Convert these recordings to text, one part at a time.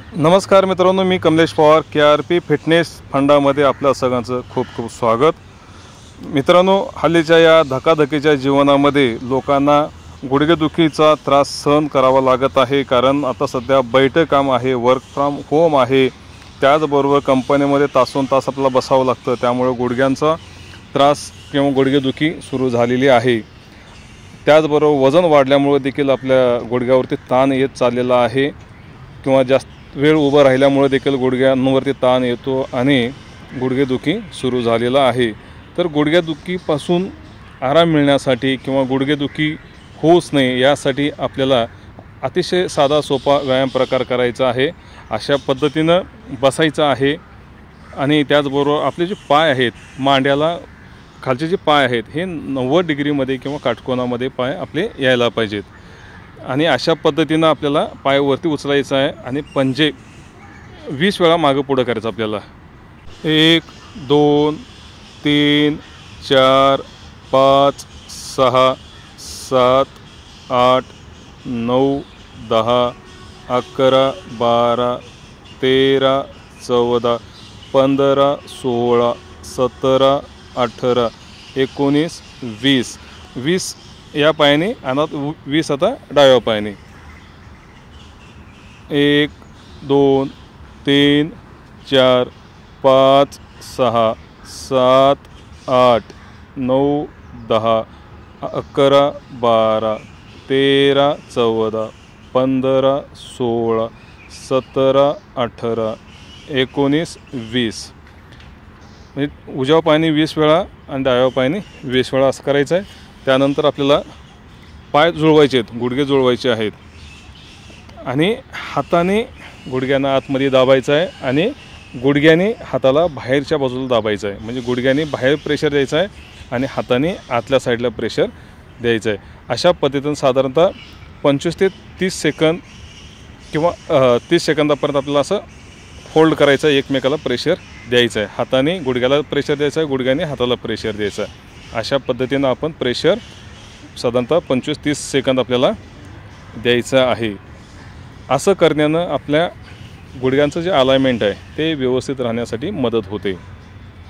नमस्कार मित्रांनो, मी Kamlesh Pawar KRP fitness फंडामध्ये आपल्या सगळ्यांचं खूप खूप स्वागत। मित्रांनो, हल्लीच्या या धकाधकीच्या जीवनामध्ये लोकांना गुडघेदुखीचा त्रास सहन करावा लागत आहे। कारण आता सध्या बैठे काम आहे, वर्क फ्रॉम होम आहे, त्याचबरोबर कंपनीमध्ये तासोन तास आपल्याला बसावं लागतं। त्यामुळे गुडघ्यांचा त्रास किंवा गुडघेदुखी सुरू झालेली आहे। त्याचबरोबर वजन वाढल्यामुळे देखील आपल्या गुडघ्यावरती ताण येत चाललेला आहे किंवा जास्त वेळ उभं राहिल्यामुळे देखील गुडघ्यांवरती ताण येतो आणि गुडघेदुखी सुरू झालेला आहे। तर गुडघेदुखीपासून आराम मिळण्यासाठी किंवा गुडघेदुखी होऊच नये यासाठी आपल्याला अतिशय साधा सोपा व्यायाम प्रकार करायचा आहे। अशा पद्धतीनं बसायचं आहे आणि त्याचबरोबर आपले जे पाय आहेत, मांड्याला खालचे जे पाय आहेत हे 90 डिग्रीमध्ये किंवा काटकोनामध्ये पाय आपले यायला पाहिजेत आणि अशा पद्धतीनं आपल्याला पाय वरती उचलायचा आहे आणि पंजे 20 वेळा मागे पुढे करायचं आपल्याला। 1 2 3 4 5 6 7 8 9 10 11 12 13 14 15 16 17 18 19 20 20 या पायाने आणि 20 आता डाव्या पायाने। 1 2 3 4 5 6 7 8 9 10 11 12 13 14 15 16 17 18 19 20 म्हणजे उजव्या पायाने 20 वेळा आणि डाव्या पायाने 20 वेळा असं करायचं आहे। त्यानंतर आपल्याला पाय जुळवायचे आहेत, गुडघे जुळवायचे आहेत आणि हाताने गुडघ्यांना आतमध्ये दाबायचं आहे आणि गुडघ्याने हाताला बाहेरच्या बाजूला दाबायचं आहे। म्हणजे गुडघ्याने बाहेर प्रेशर द्यायचं आहे आणि हाताने आतल्या साईडला प्रेशर द्यायचं आहे। अशा पद्धतीने साधारणतः 25 ते 30 सेकंद किंवा 30 सेकंदापर्यंत आपल्याला असं होल्ड करायचं आहे, एकमेकाला प्रेशर द्यायचं आहे। हाताने गुडघ्याला प्रेशर द्यायचं आहे, गुडघ्याने हाताला प्रेशर द्यायचं आहे। अशा पद्धतीनं आपण प्रेशर साधारणतः 25-30 सेकंद आपल्याला द्यायचं आहे। असं करण्यानं आपल्या गुडघ्यांचं जे अलाइनमेंट आहे ते व्यवस्थित राहण्यासाठी मदत होते।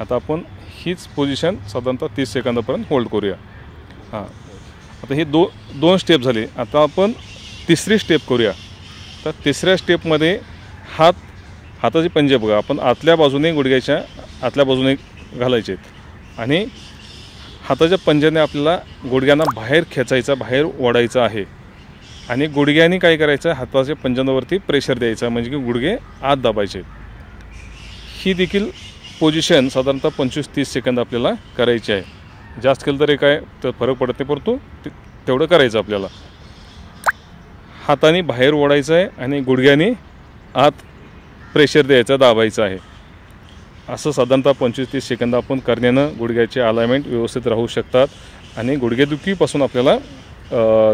आता आपण हीच पोझिशन साधारणतः 30 सेकंदापर्यंत होल्ड करूया। आता हे दोन स्टेप झाले। आता आपण तिसरी स्टेप करूया। तर तिसऱ्या स्टेपमध्ये हाताचे पंजे बघा, आपण आतल्या बाजूने गुडघ्याच्या आतल्या बाजूने घालायचे आहेत आणि हाताच्या पंजाने आपल्याला गुडघ्यांना बाहेर खेचायचा, बाहेर ओढायचं आहे आणि गुडघ्याने काय करायचं, हाताच्या पंजांवरती प्रेशर द्यायचा म्हणजे की गुडघे आत दाबायचे। ही देखील पोझिशन साधारणतः 25-30 सेकंद आपल्याला करायची आहे। जास्त केलं तरी काय तर फरक पडत नाही, परंतु तेवढं करायचं आपल्याला। हाताने बाहेर ओढायचं आहे आणि गुडघ्याने आत प्रेशर द्यायचं, दाबायचं आहे। असं साधारणतः 25-30 सेकंद आपण करण्यानं गुडघ्याचे अलाइनमेंट व्यवस्थित राहू शकतात आणि गुडघेदुखीपासून आपल्याला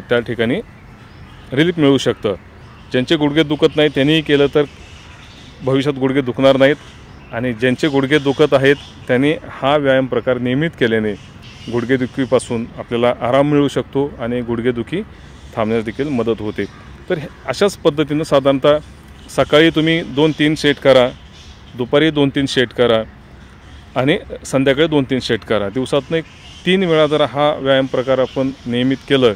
त्या ठिकाणी रिलीफ मिळू शकतं। ज्यांचे गुडघे दुखत नाही त्यांनी केलं तर भविष्यात गुडघे दुखणार नाहीत आणि ज्यांचे गुडघे दुखत आहेत त्यांनी हा व्यायाम प्रकार नियमित केल्याने गुडघेदुखीपासून आपल्याला आराम मिळू शकतो आणि गुडघेदुखी थांबण्यास देखील मदत होते। तर अशाच पद्धतीनं साधारणतः सकाळी तुम्ही 2-3 सेट करा, दुपारी 2-3 सेट करा आणि संध्याकाळी 2-3 सेट करा। दिवसातून 3 वेळा जर हा व्यायाम प्रकार आपण नियमित केलं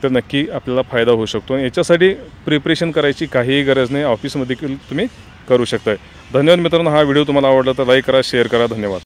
तर नक्की आपल्याला फायदा होऊ शकतो आणि याच्यासाठी प्रिपरेशन करायची काहीही गरज नाही, ऑफिसमध्ये देखील तुम्ही करू शकता। धन्यवाद मित्रांनो, हा व्हिडिओ तुम्हाला आवडला तर लाईक करा, शेअर करा। धन्यवाद।